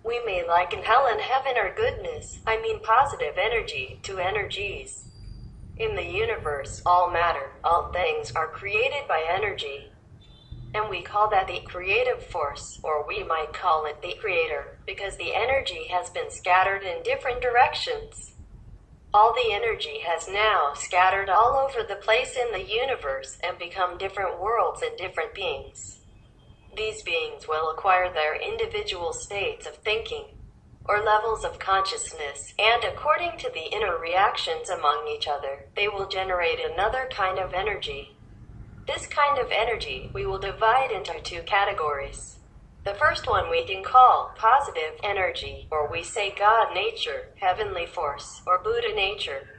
We may liken hell and heaven or goodness, I mean positive energy, to energies. In the universe, all matter, all things are created by energy. And we call that the creative force, or we might call it the creator, because the energy has been scattered in different directions. All the energy has now scattered all over the place in the universe and become different worlds and different beings. These beings will acquire their individual states of thinking, or levels of consciousness, and according to the inner reactions among each other, they will generate another kind of energy. This kind of energy we will divide into two categories. The first one we can call positive energy, or we say God nature, heavenly force, or Buddha nature.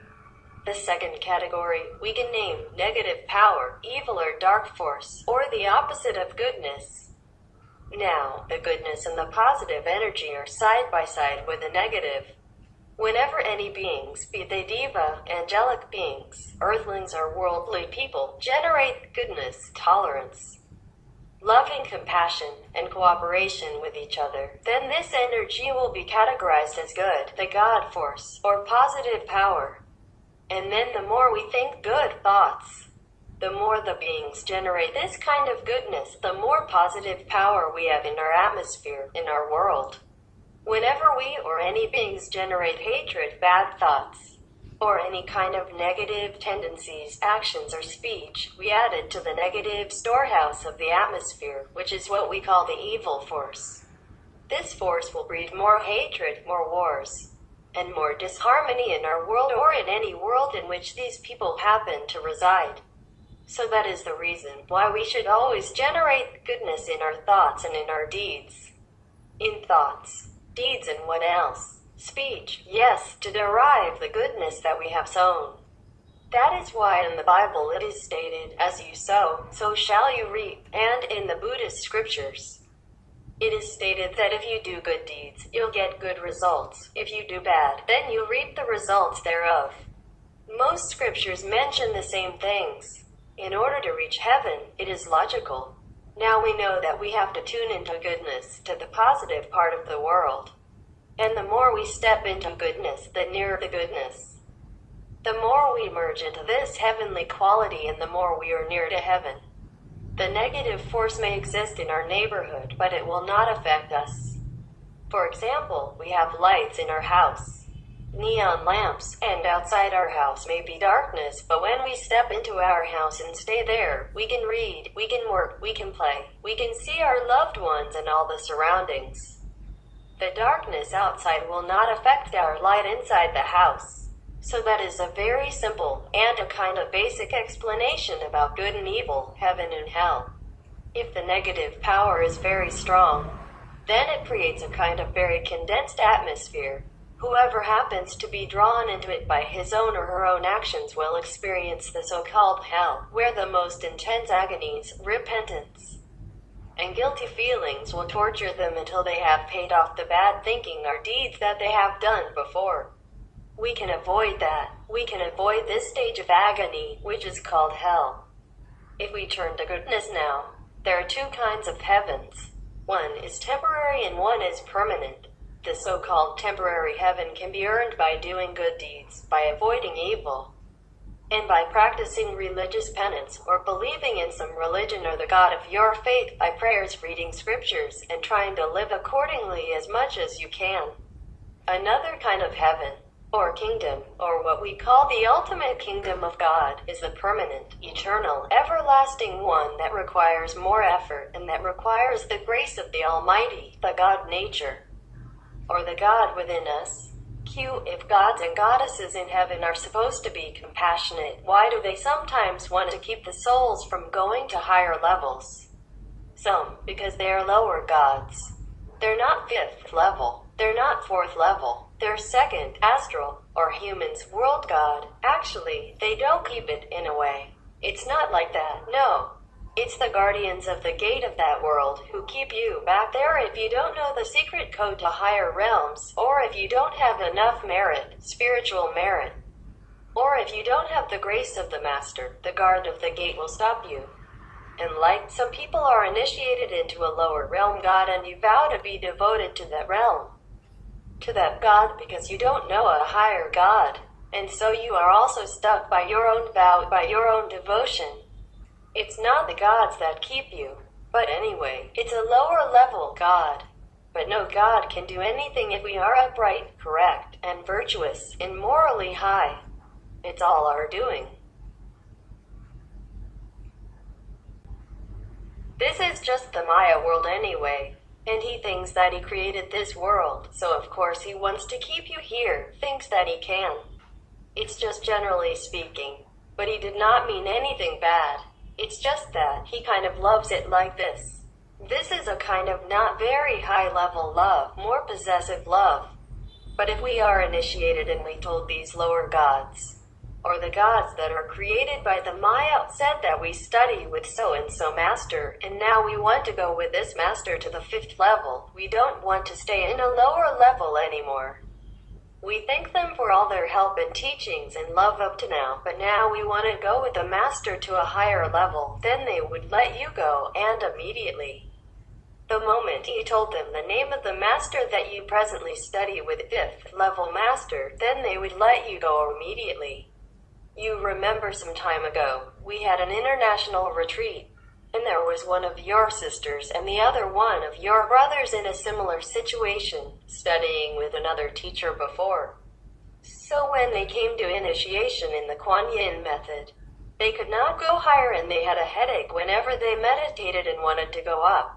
The second category we can name negative power, evil or dark force, or the opposite of goodness. Now, the goodness and the positive energy are side by side with the negative. Whenever any beings, be they diva, angelic beings, earthlings or worldly people, generate goodness, tolerance, loving compassion, and cooperation with each other, then this energy will be categorized as good, the God force, or positive power. And then the more we think good thoughts, the more the beings generate this kind of goodness, the more positive power we have in our atmosphere, in our world. Whenever we or any beings generate hatred, bad thoughts, or any kind of negative tendencies, actions, or speech, we add it to the negative storehouse of the atmosphere, which is what we call the evil force. This force will breed more hatred, more wars, and more disharmony in our world or in any world in which these people happen to reside. So that is the reason why we should always generate goodness in our thoughts and in our deeds. In thoughts, deeds, and what else? Speech, yes, to derive the goodness that we have sown. That is why in the Bible it is stated, as you sow, so shall you reap, and in the Buddhist scriptures, it is stated that if you do good deeds, you'll get good results. If you do bad, then you'll reap the results thereof. Most scriptures mention the same things. In order to reach heaven, it is logical. Now we know that we have to tune into goodness, to the positive part of the world. And the more we step into goodness, the nearer the goodness. The more we merge into this heavenly quality and the more we are near to heaven. The negative force may exist in our neighborhood, but it will not affect us. For example, we have lights in our house, neon lamps, and outside our house may be darkness, but when we step into our house and stay there, we can read, we can work, we can play, we can see our loved ones and all the surroundings. The darkness outside will not affect our light inside the house. So that is a very simple and a kind of basic explanation about good and evil, heaven and hell. If the negative power is very strong, then it creates a kind of very condensed atmosphere. Whoever happens to be drawn into it by his own or her own actions will experience the so-called hell, where the most intense agonies, repentance, and guilty feelings will torture them until they have paid off the bad thinking or deeds that they have done before. We can avoid that. We can avoid this stage of agony, which is called hell. If we turn to goodness now, there are two kinds of heavens. One is temporary and one is permanent. The so-called temporary heaven can be earned by doing good deeds, by avoiding evil, and by practicing religious penance, or believing in some religion or the God of your faith by prayers, reading scriptures, and trying to live accordingly as much as you can. Another kind of heaven, or kingdom, or what we call the ultimate kingdom of God, is the permanent, eternal, everlasting one that requires more effort and that requires the grace of the Almighty, the God nature, or the God within us. If gods and goddesses in heaven are supposed to be compassionate, why do they sometimes want to keep the souls from going to higher levels? Some, because they are lower gods. They're not fifth level. They're not fourth level. They're second, astral, or humans, world god. Actually, they don't keep it, in a way. It's not like that, no. It's the guardians of the gate of that world who keep you back there if you don't know the secret code to higher realms, or if you don't have enough merit, spiritual merit, or if you don't have the grace of the master. The guard of the gate will stop you. And like some people are initiated into a lower realm god and you vow to be devoted to that realm, to that God because you don't know a higher God. And so you are also stuck by your own vow, by your own devotion. It's not the gods that keep you. But anyway, it's a lower level God. But no God can do anything if we are upright, correct, and virtuous, and morally high. It's all our doing. This is just the Maya world anyway. And he thinks that he created this world, so of course he wants to keep you here, thinks that he can. It's just generally speaking. But he did not mean anything bad. It's just that he kind of loves it like this. This is a kind of not very high level love, more possessive love. But if we are initiated and we told these lower gods, or the gods that are created by the Maya, said that we study with so-and-so master, and now we want to go with this master to the 5th level. We don't want to stay in a lower level anymore. We thank them for all their help and teachings and love up to now, but now we want to go with the master to a higher level. Then they would let you go, and immediately. The moment you told them the name of the master that you presently study with 5th level master, then they would let you go immediately. You remember some time ago, we had an international retreat, and there was one of your sisters and the other one of your brothers in a similar situation, studying with another teacher before. So when they came to initiation in the Kuan Yin method, they could not go higher and they had a headache whenever they meditated and wanted to go up.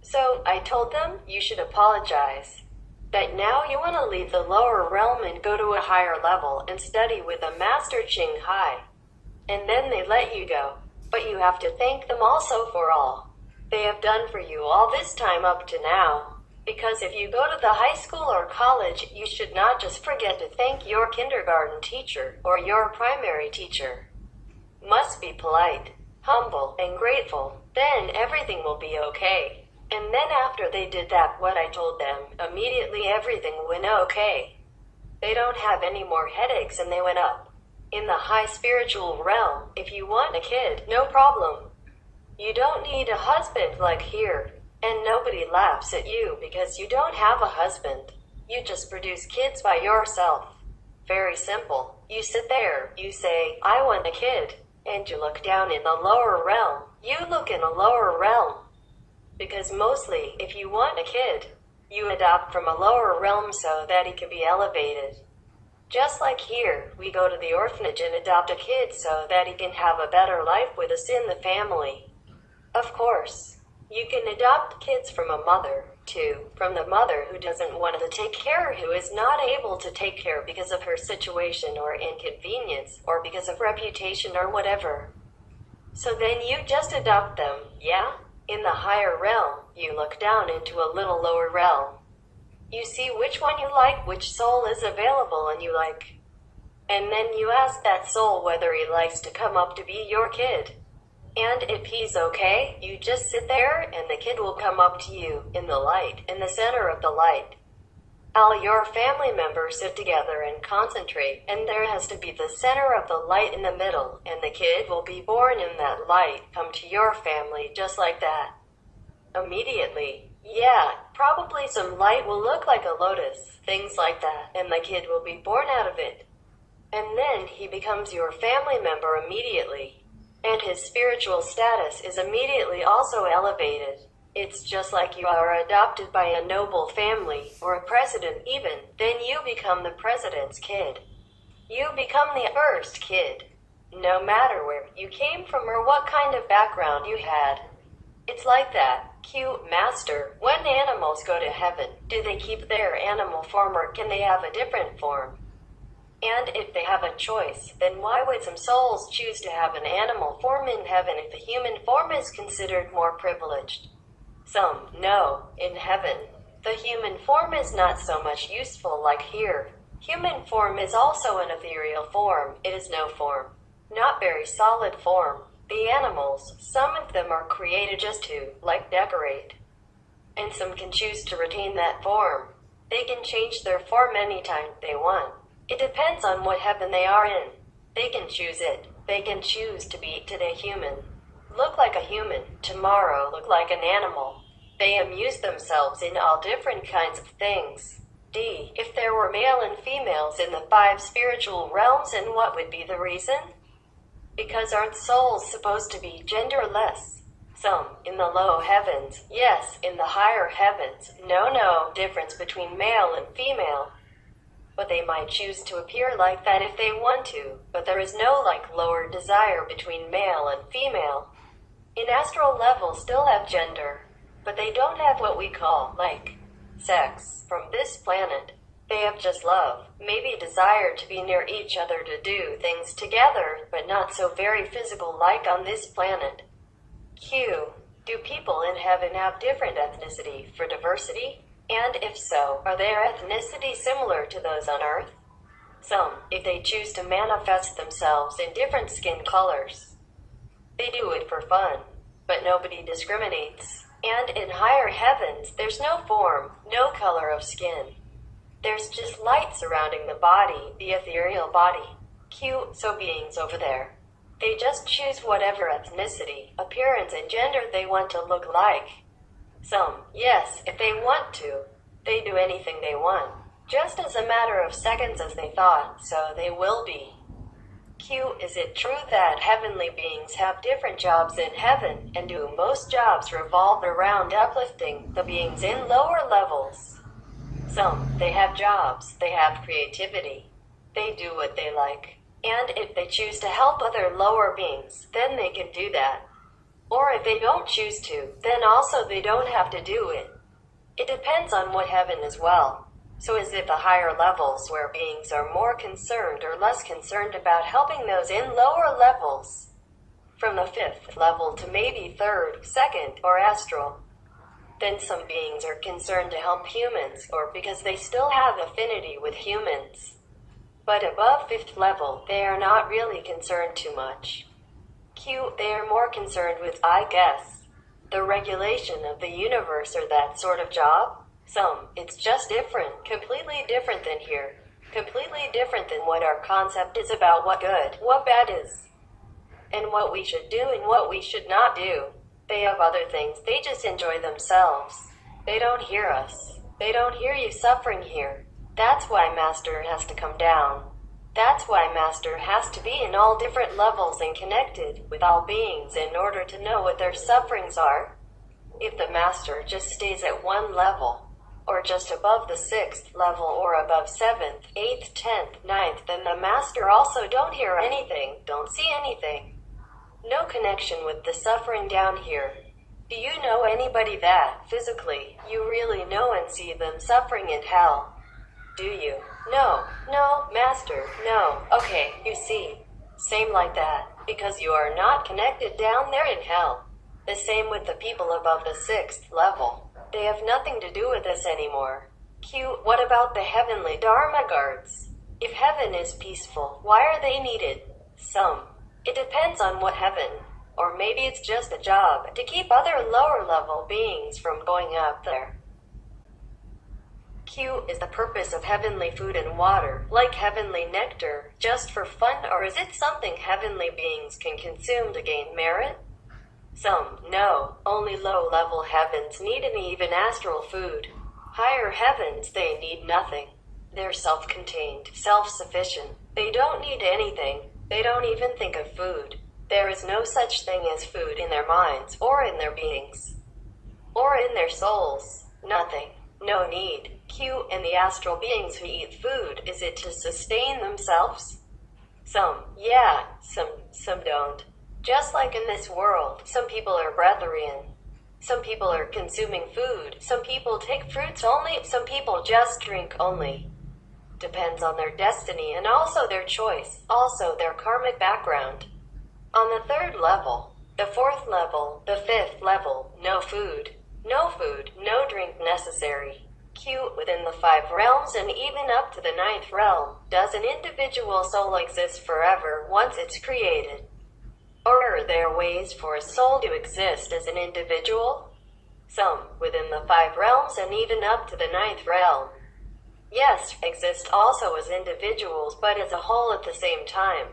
So I told them, you should apologize. That now you want to leave the lower realm and go to a higher level and study with a master CHINGHAI. And then they let you go. But you have to thank them also for all they have done for you all this time up to now. Because if you go to the high school or college, you should not just forget to thank your kindergarten teacher or your primary teacher. Must be polite, humble, and grateful. Then everything will be okay. And then after they did that, what I told them, immediately everything went okay. They don't have any more headaches and they went up. In the high spiritual realm, if you want a kid, no problem. You don't need a husband like here. And nobody laughs at you because you don't have a husband. You just produce kids by yourself. Very simple. You sit there, you say, I want a kid. And you look down in the lower realm. You look in a lower realm. Because mostly, if you want a kid, you adopt from a lower realm so that he can be elevated. Just like here, we go to the orphanage and adopt a kid so that he can have a better life with us in the family. Of course, you can adopt kids from a mother, too, from the mother who doesn't want to take care, who is not able to take care because of her situation or inconvenience, or because of reputation or whatever. So then you just adopt them, yeah? In the higher realm, you look down into a little lower realm. You see which one you like, which soul is available and you like. And then you ask that soul whether he likes to come up to be your kid. And if he's okay, you just sit there and the kid will come up to you, in the light, in the center of the light. All your family members sit together and concentrate, and there has to be the center of the light in the middle, and the kid will be born in that light, come to your family just like that. Immediately. Yeah, probably some light will look like a lotus, things like that, and the kid will be born out of it. And then he becomes your family member immediately. And his spiritual status is immediately also elevated. It's just like you are adopted by a noble family, or a president even, then you become the president's kid. You become the first kid. No matter where you came from or what kind of background you had. It's like that. Cute master, when animals go to heaven, do they keep their animal form or can they have a different form? And if they have a choice, then why would some souls choose to have an animal form in heaven if the human form is considered more privileged? Some, no, in heaven, the human form is not so much useful like here. Human form is also an ethereal form, it is no form. Not very solid form. The animals, some of them are created just to, like, decorate. And some can choose to retain that form. They can change their form anytime they want. It depends on what heaven they are in. They can choose it. They can choose to be today human. Look like a human, tomorrow look like an animal. They amuse themselves in all different kinds of things. D. If there were male and females in the 5 spiritual realms, and what would be the reason? Because aren't souls supposed to be genderless? Some, in the low heavens, yes, in the higher heavens, no difference between male and female. But they might choose to appear like that if they want to, but there is no lower desire between male and female. In astral level still have gender, but they don't have what we call, sex, from this planet. They have just love, maybe desire to be near each other to do things together, but not so very physical like on this planet. Q. Do people in heaven have different ethnicity for diversity? And if so, are their ethnicity similar to those on Earth? Some, if they choose to manifest themselves in different skin colors. They do it for fun, but nobody discriminates. And in higher heavens, there's no form, no color of skin. There's just light surrounding the body, the ethereal body. Q. So beings over there, they just choose whatever ethnicity, appearance, and gender they want to look like. Some, yes, if they want to. They do anything they want, just as a matter of seconds as they thought, so they will be. Q. Is it true that heavenly beings have different jobs in heaven, and do most jobs revolve around uplifting the beings in lower levels? Some, they have jobs, they have creativity. They do what they like. And if they choose to help other lower beings, then they can do that. Or if they don't choose to, then also they don't have to do it. It depends on what heaven as well. So is it the higher levels where beings are more concerned or less concerned about helping those in lower levels? From the 5th level to maybe 3rd, 2nd, or astral. Then some beings are concerned to help humans, or because they still have affinity with humans. But above 5th level, they are not really concerned too much. Q. They are more concerned with, I guess, the regulation of the universe or that sort of job? Some, it's just different, completely different than here. Completely different than what our concept is about what good, what bad is. And what we should do and what we should not do. They have other things, they just enjoy themselves. They don't hear us. They don't hear you suffering here. That's why Master has to come down. That's why Master has to be in all different levels and connected with all beings in order to know what their sufferings are. If the Master just stays at one level, or just above the 6th level or above 7th, 8th, 10th, 9th, then the Master also don't hear anything, don't see anything. No connection with the suffering down here. Do you know anybody that, physically, you really know and see them suffering in hell? Do you? No, Master, no. Okay, you see. Same like that, because you are not connected down there in hell. The same with the people above the 6th level. They have nothing to do with this anymore. Q. What about the heavenly Dharma guards? If heaven is peaceful, why are they needed? Some. It depends on what heaven. Or maybe it's just a job to keep other lower level beings from going up there. Q. Is the purpose of heavenly food and water, like heavenly nectar, just for fun, or is it something heavenly beings can consume to gain merit? Some, no, only low-level heavens need an even astral food. Higher heavens, they need nothing. They're self-contained, self-sufficient. They don't need anything. They don't even think of food. There is no such thing as food in their minds, or in their beings, or in their souls. Nothing. No need. Q. And the astral beings who eat food, is it to sustain themselves? Some, yeah, some don't. Just like in this world, some people are breatharian. Some people are consuming food. Some people take fruits only. Some people just drink only. Depends on their destiny and also their choice, also their karmic background. On the 3rd level, the 4th level, the 5th level, no food, no drink necessary. Q. Within the 5 realms and even up to the 9th realm, does an individual soul exist forever once it's created? Or are there ways for a soul to exist as an individual? Some, within the 5 realms and even up to the 9th realm. Yes, exist also as individuals but as a whole at the same time.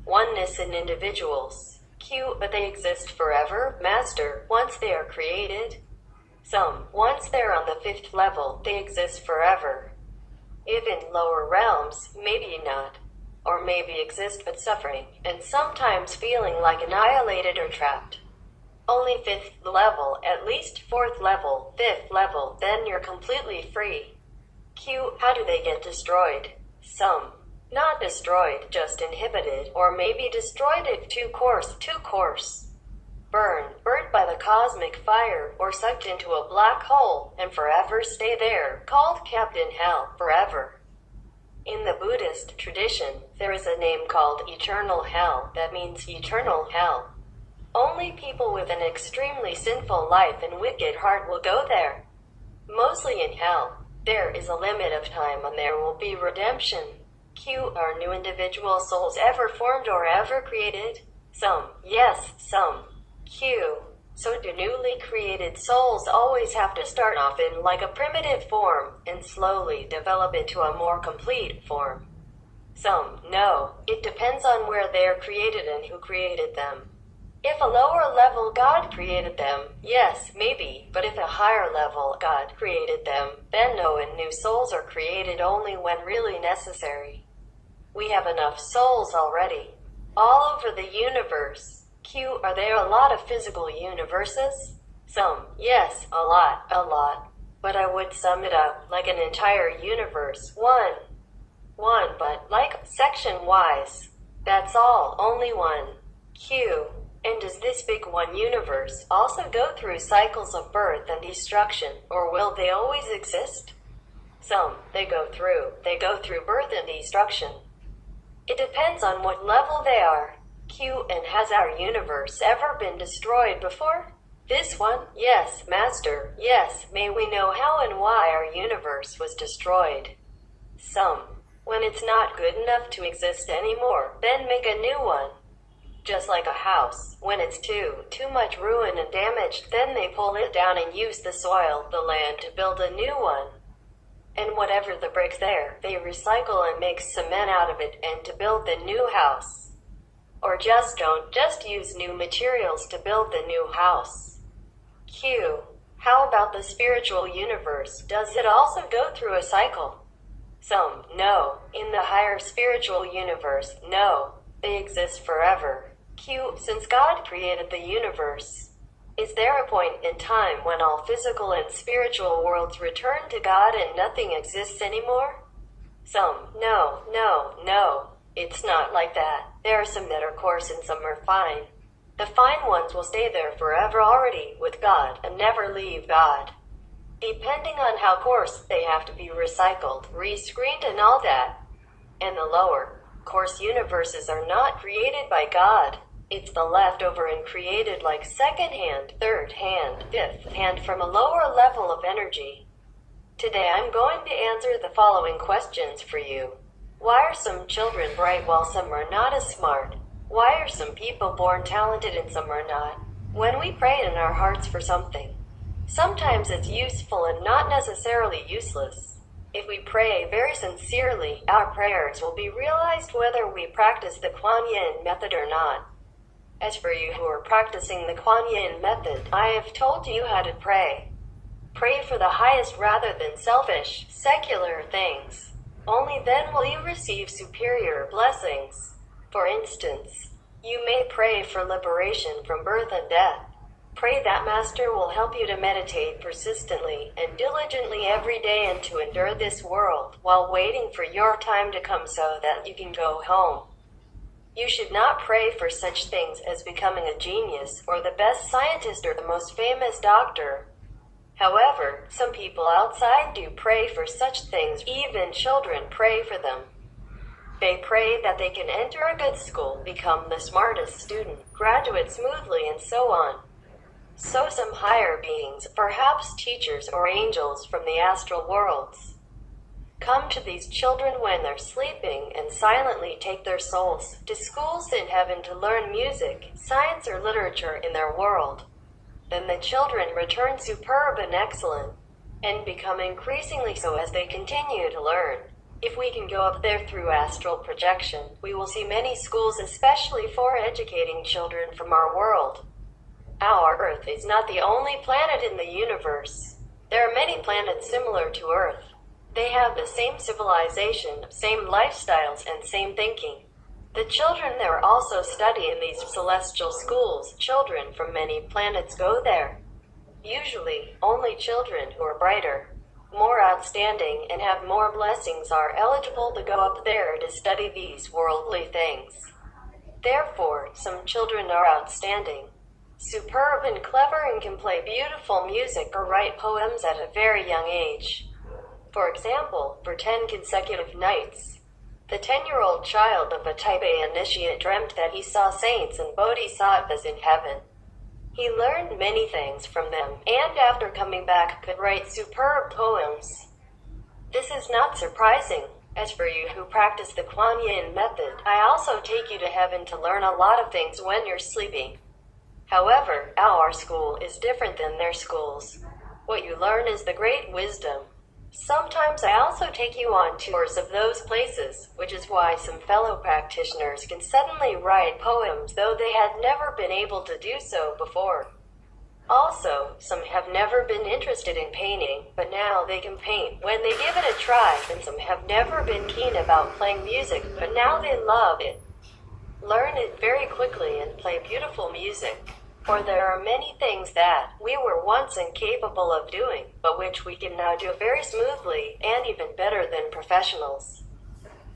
Oneness in individuals. Q. But they exist forever, Master, once they are created? Some, once they're on the fifth level, they exist forever. If in lower realms, maybe not. Or maybe exist but suffering, and sometimes feeling like annihilated or trapped. Only fifth level, at least fourth level, fifth level, then you're completely free. Q, how do they get destroyed? Some. Not destroyed, just inhibited, or maybe destroyed if too coarse. Burned by the cosmic fire, or sucked into a black hole, and forever stay there, called Captain Hell, forever. In the Buddhist tradition, there is a name called eternal hell, that means eternal hell. Only people with an extremely sinful life and wicked heart will go there. Mostly in hell, there is a limit of time and there will be redemption. Q, are new individual souls ever formed or ever created? Some, yes, some. Q, so do newly created souls always have to start off in like a primitive form and slowly develop into a more complete form? Some, no, it depends on where they are created and who created them. If a lower level God created them, yes, maybe, but if a higher level God created them, then no, and new souls are created only when really necessary. We have enough souls already. All over the universe. Q, are there a lot of physical universes? Some, yes, a lot. But I would sum it up like an entire universe. One, but like section-wise. That's all, only one. Q, and does this big one universe also go through cycles of birth and destruction, or will they always exist? Some, they go through birth and destruction. It depends on what level they are. Q, and has our universe ever been destroyed before? This one? Yes, Master, yes. May we know how and why our universe was destroyed? Some, when it's not good enough to exist anymore, then make a new one. Just like a house, when it's too much ruin and damaged, then they pull it down and use the soil, the land to build a new one. And whatever the bricks there, they recycle and make cement out of it and to build the new house. Or just use new materials to build the new house. Q, how about the spiritual universe? Does it also go through a cycle? Some, no. In the higher spiritual universe, no. They exist forever. Q, since God created the universe, is there a point in time when all physical and spiritual worlds return to God and nothing exists anymore? Some, no. It's not like that. There are some that are coarse and some are fine. The fine ones will stay there forever already with God and never leave God. Depending on how coarse, they have to be recycled, re-screened and all that. And the lower, coarse universes are not created by God. It's the leftover and created like second hand, third hand, fifth hand from a lower level of energy. Today I'm going to answer the following questions for you. Why are some children bright while some are not as smart? Why are some people born talented and some are not? When we pray in our hearts for something, sometimes it's useful and not necessarily useless. If we pray very sincerely, our prayers will be realized whether we practice the Kuan Yin method or not. As for you who are practicing the Kuan Yin method, I have told you how to pray. Pray for the highest rather than selfish, secular things. Only then will you receive superior blessings. For instance, you may pray for liberation from birth and death. Pray that Master will help you to meditate persistently and diligently every day and to endure this world while waiting for your time to come so that you can go home. You should not pray for such things as becoming a genius or the best scientist or the most famous doctor. However, some people outside do pray for such things. Even children pray for them. They pray that they can enter a good school, become the smartest student, graduate smoothly, and so on. So some higher beings, perhaps teachers or angels from the astral worlds, come to these children when they're sleeping and silently take their souls to schools in heaven to learn music, science, or literature in their world. Then the children return superb and excellent, and become increasingly so as they continue to learn. If we can go up there through astral projection, we will see many schools especially for educating children from our world. Our Earth Earth is not the only planet in the universe. There are many planets similar to Earth. They have the same civilization, same lifestyles, and same thinking. The children there also study in these celestial schools. Children from many planets go there. Usually, only children who are brighter, more outstanding, and have more blessings are eligible to go up there to study these worldly things. Therefore, some children are outstanding, superb and clever, and can play beautiful music or write poems at a very young age. For example, for 10 consecutive nights, the 10-year-old child of a Type A initiate dreamt that he saw saints and bodhisattvas in heaven. He learned many things from them, and after coming back could write superb poems. This is not surprising. As for you who practice the Kuan Yin method, I also take you to heaven to learn a lot of things when you're sleeping. However, our school is different than their schools. What you learn is the great wisdom. Sometimes I also take you on tours of those places, which is why some fellow practitioners can suddenly write poems though they had never been able to do so before. Also, some have never been interested in painting, but now they can paint when they give it a try, and some have never been keen about playing music, but now they love it. Learn it very quickly and play beautiful music. For there are many things that we were once incapable of doing, but which we can now do very smoothly and even better than professionals.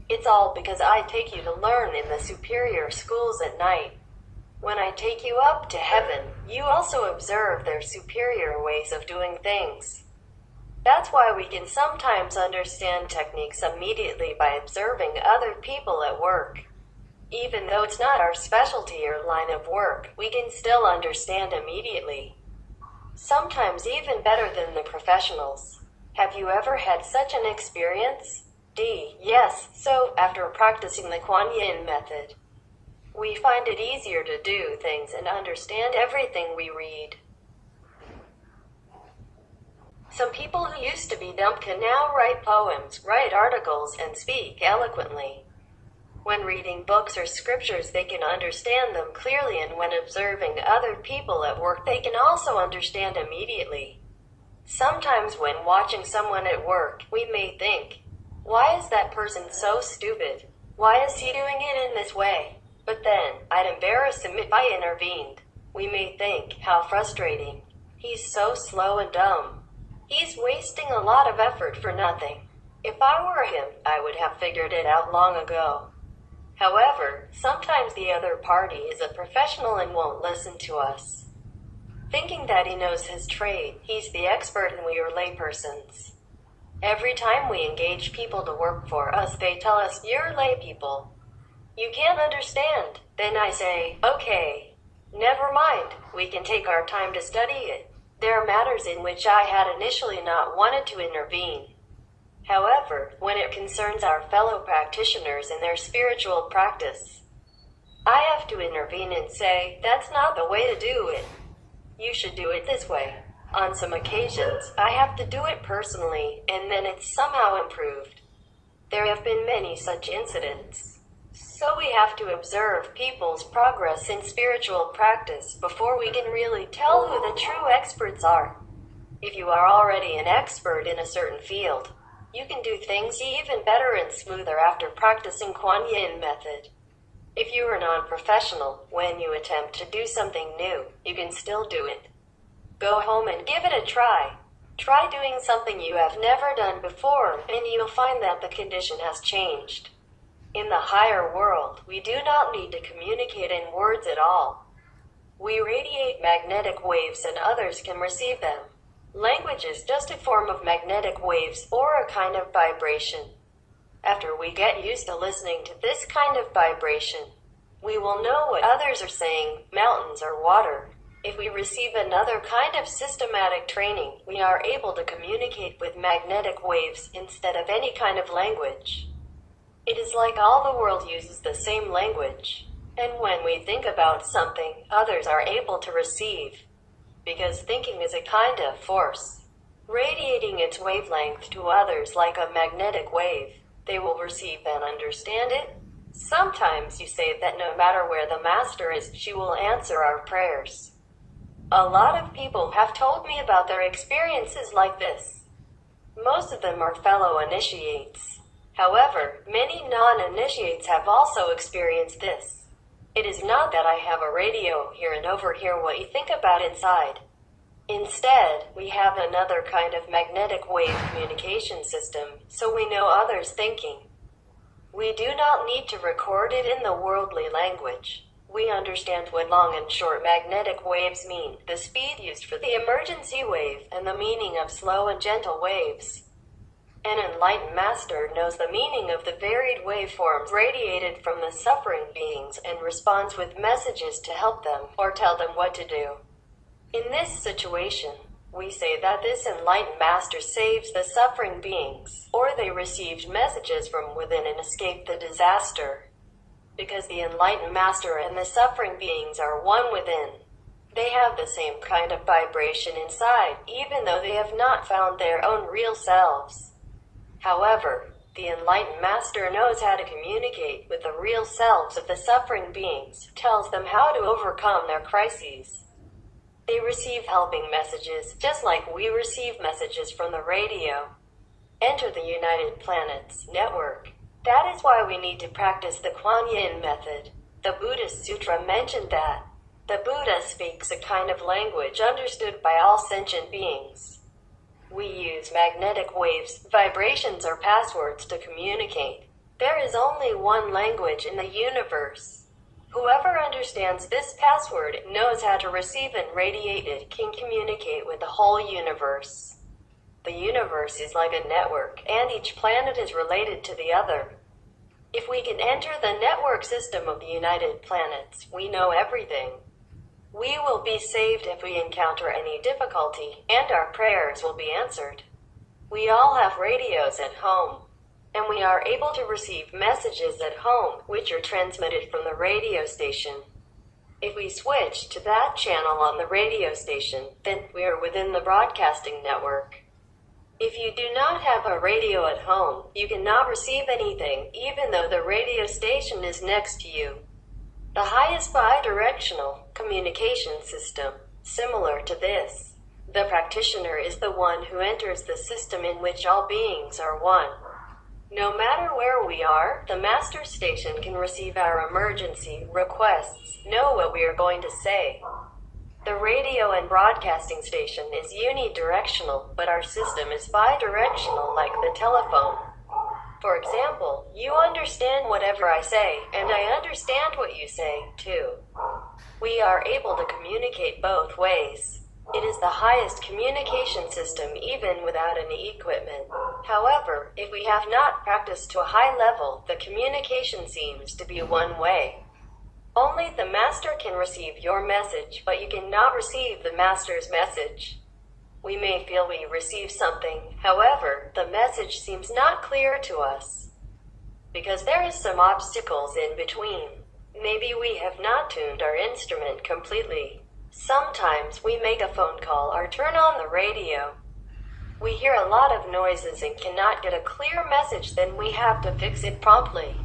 It's all because I take you to learn in the superior schools at night. When I take you up to heaven, you also observe their superior ways of doing things. That's why we can sometimes understand techniques immediately by observing other people at work. Even though it's not our specialty or line of work, we can still understand immediately. Sometimes even better than the professionals. Have you ever had such an experience? Yes. So, after practicing the Kuan Yin method, we find it easier to do things and understand everything we read. Some people who used to be dumb can now write poems, write articles, and speak eloquently. When reading books or scriptures, they can understand them clearly, and when observing other people at work, they can also understand immediately. Sometimes when watching someone at work, we may think, why is that person so stupid? Why is he doing it in this way? But then, I'd embarrass him if I intervened. We may think, how frustrating. He's so slow and dumb. He's wasting a lot of effort for nothing. If I were him, I would have figured it out long ago. However, sometimes the other party is a professional and won't listen to us. Thinking that he knows his trade, he's the expert and we are laypersons. Every time we engage people to work for us, they tell us, you're laypeople. You can't understand. Then I say, okay, never mind, we can take our time to study it. There are matters in which I had initially not wanted to intervene. However, when it concerns our fellow practitioners and their spiritual practice, I have to intervene and say, that's not the way to do it. You should do it this way. On some occasions, I have to do it personally, and then it's somehow improved. There have been many such incidents. So we have to observe people's progress in spiritual practice before we can really tell who the true experts are. If you are already an expert in a certain field, you can do things even better and smoother after practicing Kuan Yin method. If you are non-professional, when you attempt to do something new, you can still do it. Go home and give it a try. Try doing something you have never done before, and you'll find that the condition has changed. In the higher world, we do not need to communicate in words at all. We radiate magnetic waves and others can receive them. Language is just a form of magnetic waves or a kind of vibration. After we get used to listening to this kind of vibration, we will know what others are saying, mountains or water. If we receive another kind of systematic training, we are able to communicate with magnetic waves instead of any kind of language. It is like all the world uses the same language. And when we think about something, others are able to receive. Because thinking is a kind of force, radiating its wavelength to others like a magnetic wave. They will receive and understand it. Sometimes you say that no matter where the Master is, she will answer our prayers. A lot of people have told me about their experiences like this. Most of them are fellow initiates. However, many non-initiates have also experienced this. It is not that I have a radio here and overhear what you think about inside. Instead, we have another kind of magnetic wave communication system, so we know others' thinking. We do not need to record it in the worldly language. We understand what long and short magnetic waves mean, the speed used for the emergency wave, and the meaning of slow and gentle waves. An enlightened master knows the meaning of the varied waveforms radiated from the suffering beings and responds with messages to help them or tell them what to do. In this situation, we say that this enlightened master saves the suffering beings, or they received messages from within and escaped the disaster. Because the enlightened master and the suffering beings are one within. They have the same kind of vibration inside, even though they have not found their own real selves. However, the enlightened master knows how to communicate with the real selves of the suffering beings, tells them how to overcome their crises. They receive helping messages, just like we receive messages from the radio. Enter the United Planets Network. That is why we need to practice the Kuan Yin method. The Buddhist Sutra mentioned that. The Buddha speaks a kind of language understood by all sentient beings. We use magnetic waves, vibrations, or passwords to communicate. There is only one language in the universe. Whoever understands this password knows how to receive and radiate it can communicate with the whole universe. The universe is like a network, and each planet is related to the other. If we can enter the network system of the United Planets, we know everything. We will be saved if we encounter any difficulty, and our prayers will be answered. We all have radios at home, and we are able to receive messages at home, which are transmitted from the radio station. If we switch to that channel on the radio station, then we are within the broadcasting network. If you do not have a radio at home, you cannot receive anything, even though the radio station is next to you. The highest bi-directional communication system, similar to this. The practitioner is the one who enters the system in which all beings are one. No matter where we are, the master station can receive our emergency requests, know what we are going to say. The radio and broadcasting station is unidirectional, but our system is bidirectional like the telephone. For example, you understand whatever I say, and I understand what you say, too. We are able to communicate both ways. It is the highest communication system even without any equipment. However, if we have not practiced to a high level, the communication seems to be one way. Only the master can receive your message, but you cannot receive the master's message. We may feel we receive something, however, the message seems not clear to us. Because there is some obstacles in between. Maybe we have not tuned our instrument completely. Sometimes we make a phone call or turn on the radio. We hear a lot of noises and cannot get a clear message, then we have to fix it promptly.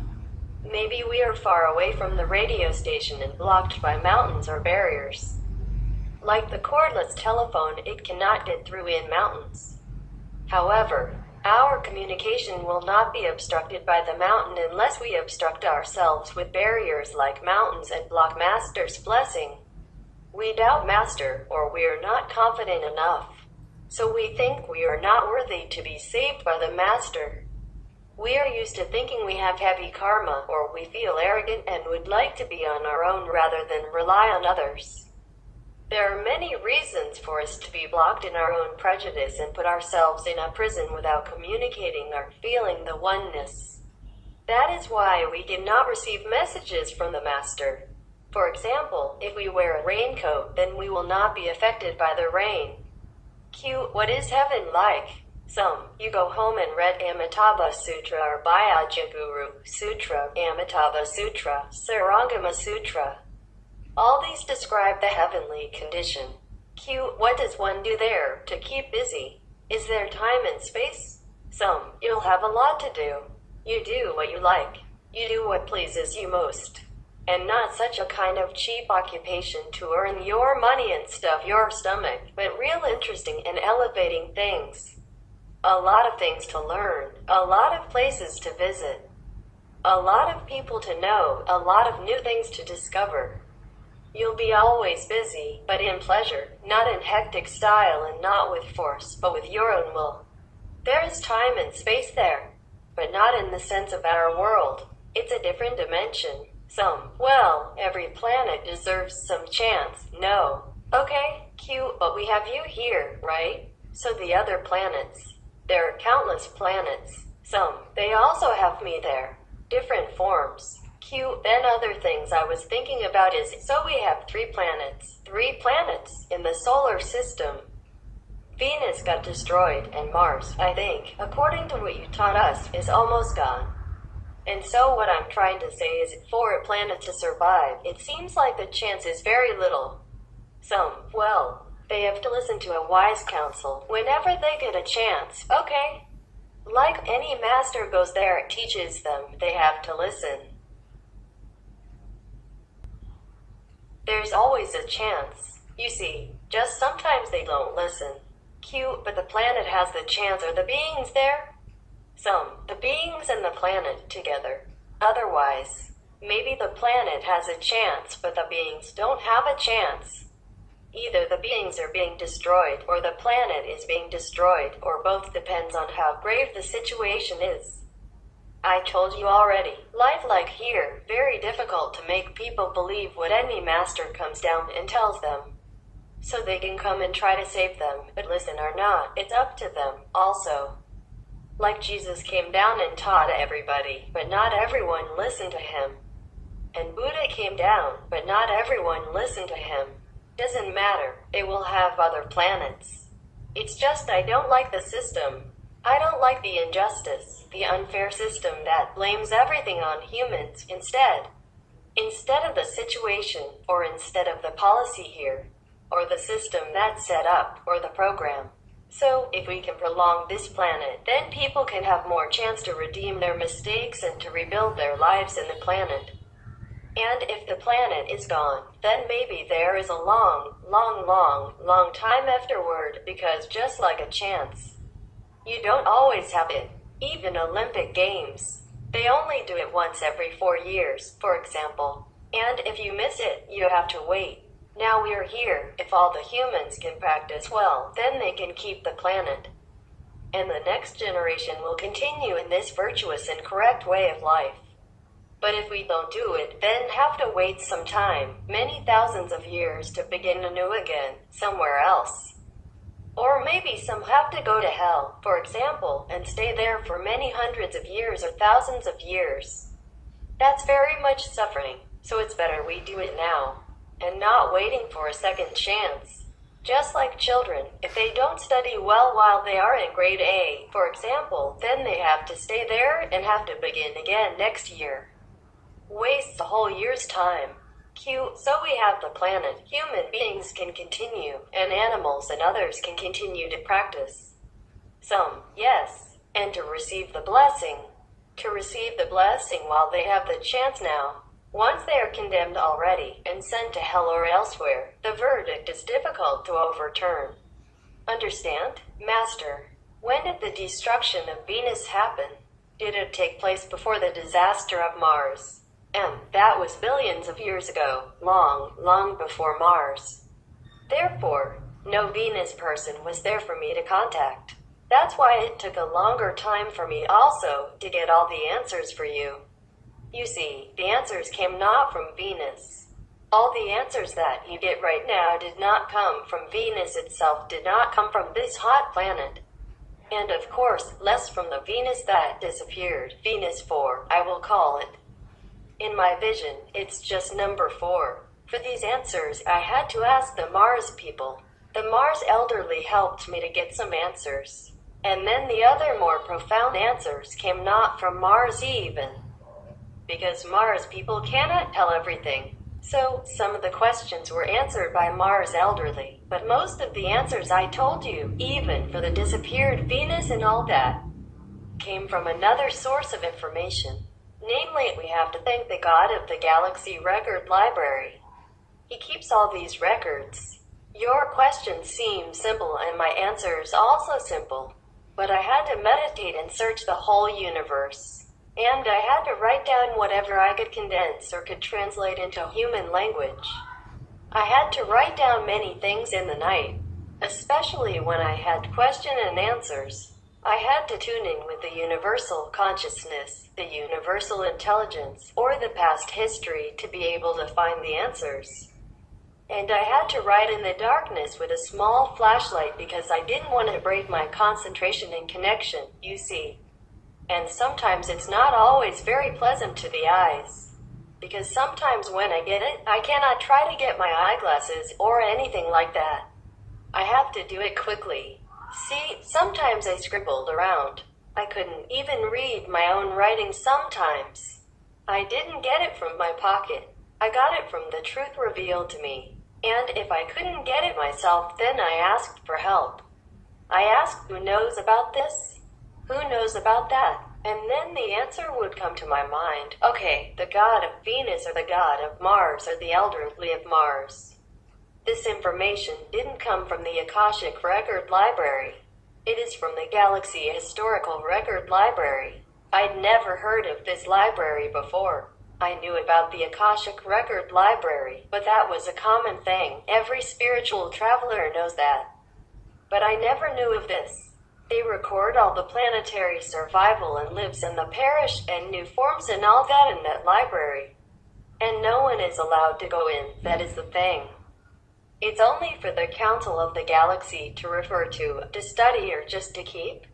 Maybe we are far away from the radio station and blocked by mountains or barriers. Like the cordless telephone, it cannot get through in mountains. However, our communication will not be obstructed by the mountain unless we obstruct ourselves with barriers like mountains and block Master's blessing. We doubt Master, or we are not confident enough. So we think we are not worthy to be saved by the Master. We are used to thinking we have heavy karma, or we feel arrogant and would like to be on our own rather than rely on others. There are many reasons for us to be blocked in our own prejudice and put ourselves in a prison without communicating or feeling the oneness. That is why we cannot receive messages from the Master. For example, if we wear a raincoat, then we will not be affected by the rain. Q. What is heaven like? Some, you go home and read Amitabha Sutra or Vyajaguru Sutra, Amitabha Sutra, Sarangama Sutra. All these describe the heavenly condition. Q. What does one do there to keep busy? Is there time and space? Some, you'll have a lot to do. You do what you like. You do what pleases you most. And not such a kind of cheap occupation to earn your money and stuff your stomach, but real interesting and elevating things. A lot of things to learn, a lot of places to visit, a lot of people to know, a lot of new things to discover. You'll be always busy, but in pleasure, not in hectic style and not with force, but with your own will. There is time and space there, but not in the sense of our world. It's a different dimension. Every planet deserves some chance, no. Okay, cute, but we have you here, right? So the other planets. There are countless planets. They also have me there. Different forms. Cute. Then other things I was thinking about is, so we have 3 planets. 3 planets in the solar system. Venus got destroyed, and Mars, I think, according to what you taught us, is almost gone. And so what I'm trying to say is, for a planet to survive, it seems like the chance is very little. They have to listen to a wise counsel whenever they get a chance, okay? Like any master goes there and teaches them, they have to listen. There's always a chance. You see, just sometimes they don't listen. Cute, but the planet has the chance. Are the beings there? The beings and the planet together. Otherwise, maybe the planet has a chance, but the beings don't have a chance. Either the beings are being destroyed, or the planet is being destroyed, or both, depends on how grave the situation is. I told you already, life like here, very difficult to make people believe what any master comes down and tells them. So they can come and try to save them, but listen or not, it's up to them, also. Like Jesus came down and taught everybody, but not everyone listened to him. And Buddha came down, but not everyone listened to him. Doesn't matter, they will have other planets. It's just I don't like the system. I don't like the injustice, the unfair system that blames everything on humans instead. Instead of the situation, or instead of the policy here, or the system that's set up, or the program. So, if we can prolong this planet, then people can have more chance to redeem their mistakes and to rebuild their lives in the planet. And if the planet is gone, then maybe there is a long time afterward, because just like a chance, you don't always have it. Even Olympic Games, they only do it once every 4 years, for example. And if you miss it, you have to wait. Now we're here. If all the humans can practice well, then they can keep the planet. And the next generation will continue in this virtuous and correct way of life. But if we don't do it, then have to wait some time, many thousands of years, to begin anew again, somewhere else. Or maybe some have to go to hell, for example, and stay there for many hundreds of years or thousands of years. That's very much suffering, so it's better we do it now. And not waiting for a second chance. Just like children, if they don't study well while they are in grade A, for example, then they have to stay there and have to begin again next year. Waste a whole year's time. Cute, so we have the planet. Human beings can continue, and animals and others can continue to practice. Yes, and to receive the blessing. To receive the blessing while they have the chance now. Once they are condemned already and sent to hell or elsewhere, the verdict is difficult to overturn. Understand, Master? When did the destruction of Venus happen? Did it take place before the disaster of Mars? That was billions of years ago, long before Mars. Therefore, no Venus person was there for me to contact. That's why it took a longer time for me also to get all the answers for you. You see, the answers came not from Venus. All the answers that you get right now did not come from Venus itself, did not come from this hot planet. And of course, less from the Venus that disappeared, Venus 4, I will call it. In my vision, it's just number 4. For these answers, I had to ask the Mars people. The Mars elderly helped me to get some answers. And then the other more profound answers came not from Mars even. Because Mars people cannot tell everything. So, some of the questions were answered by Mars elderly, but most of the answers I told you, even for the disappeared Venus and all that, came from another source of information. Namely, we have to thank the God of the Galaxy Record Library. He keeps all these records. Your questions seem simple and my answers also simple. But I had to meditate and search the whole universe. And I had to write down whatever I could condense or could translate into human language. I had to write down many things in the night, especially when I had question and answers. I had to tune in with the universal consciousness, the universal intelligence, or the past history to be able to find the answers. And I had to write in the darkness with a small flashlight because I didn't want to break my concentration and connection, you see. And sometimes it's not always very pleasant to the eyes. Because sometimes when I get it, I cannot try to get my eyeglasses or anything like that. I have to do it quickly. See, sometimes I scribbled around. I couldn't even read my own writing sometimes. I didn't get it from my pocket. I got it from the truth revealed to me. And if I couldn't get it myself, then I asked for help. I asked, who knows about this? Who knows about that? And then the answer would come to my mind. Okay, the god of Venus or the god of Mars or the elderly of Mars. This information didn't come from the Akashic Record Library. It is from the Galaxy Historical Record Library. I'd never heard of this library before. I knew about the Akashic Record Library, but that was a common thing. Every spiritual traveler knows that. But I never knew of this. They record all the planetary survival and lives in the parish and new forms and all that in that library. And no one is allowed to go in, that is the thing. It's only for the Council of the Galaxy to refer to study, or just to keep.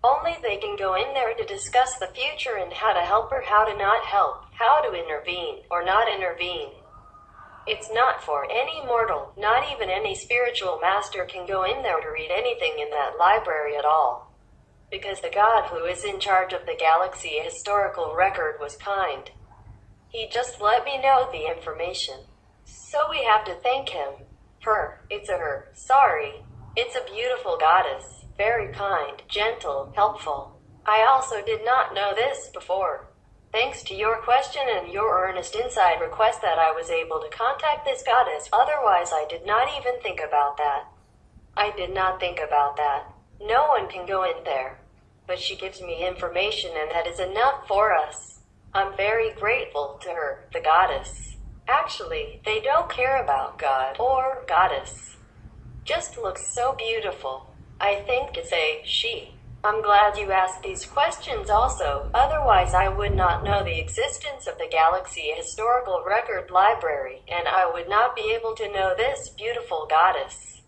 Only they can go in there to discuss the future and how to help or how to not help, how to intervene or not intervene. It's not for any mortal, not even any spiritual master can go in there to read anything in that library at all. Because the God who is in charge of the Galaxy Historical Record was kind. He just let me know the information. So we have to thank him. Her, it's a her, sorry. It's a beautiful goddess, very kind, gentle, helpful. I also did not know this before. Thanks to your question and your earnest inside request that I was able to contact this goddess, otherwise I did not even think about that. I did not think about that. No one can go in there. But she gives me information and that is enough for us. I'm very grateful to her, the goddess. Actually, they don't care about God or goddess. Just looks so beautiful. I think it's a she. I'm glad you asked these questions also, otherwise I would not know the existence of the Galaxy Historical Record Library, and I would not be able to know this beautiful goddess.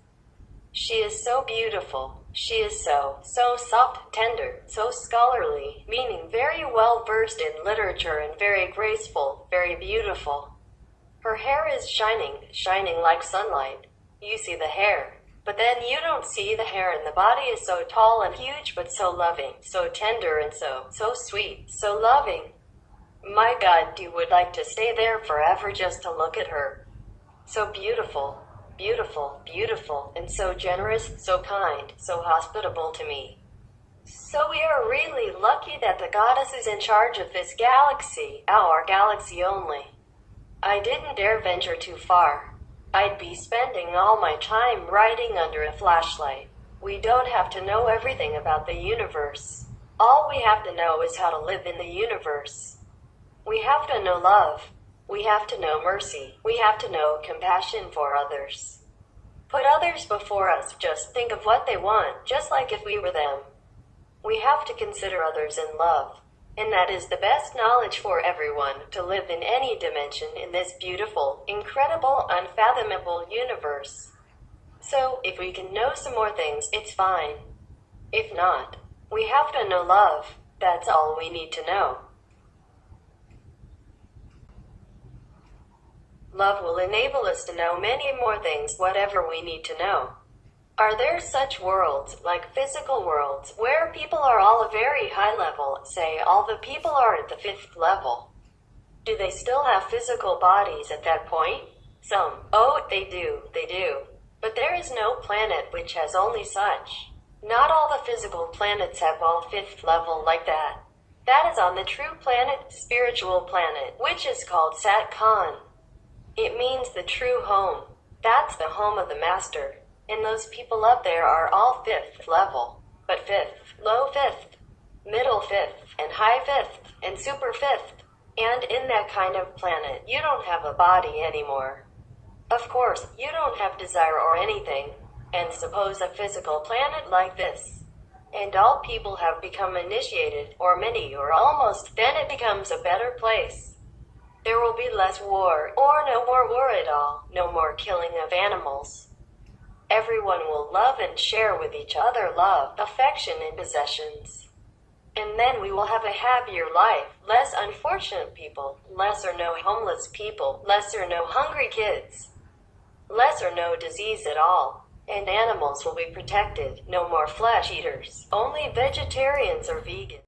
She is so beautiful. She is so soft, tender, so scholarly, meaning very well versed in literature and very graceful, very beautiful. Her hair is shining like sunlight. You see the hair. But then you don't see the hair, and the body is so tall and huge but so loving, so tender and so sweet, so loving. My God, you would like to stay there forever just to look at her. So beautiful, beautiful, beautiful, and so generous, so kind, so hospitable to me. So we are really lucky that the goddess is in charge of this galaxy, our galaxy only. I didn't dare venture too far. I'd be spending all my time writing under a flashlight. We don't have to know everything about the universe. All we have to know is how to live in the universe. We have to know love. We have to know mercy. We have to know compassion for others. Put others before us. Just think of what they want, just like if we were them. We have to consider others in love. And that is the best knowledge for everyone, to live in any dimension in this beautiful, incredible, unfathomable universe. So, if we can know some more things, it's fine. If not, we have to know love. That's all we need to know. Love will enable us to know many more things, whatever we need to know. Are there such worlds, like physical worlds, where people are all a very high level, say all the people are at the 5th level? Do they still have physical bodies at that point? Some. Oh, they do. But there is no planet which has only such. Not all the physical planets have all 5th level like that. That is on the true planet, spiritual planet, which is called Sat-Khan. It means the true home. That's the home of the master. And those people up there are all 5th level. But 5th, low 5th, middle 5th, and high 5th, and super 5th. And in that kind of planet, you don't have a body anymore. Of course, you don't have desire or anything. And suppose a physical planet like this, and all people have become initiated, or many, or almost, then it becomes a better place. There will be less war, or no more war at all, no more killing of animals. Everyone will love and share with each other love, affection, and possessions. And then we will have a happier life, less unfortunate people, less or no homeless people, less or no hungry kids, less or no disease at all. And animals will be protected, no more flesh eaters, only vegetarians or vegans.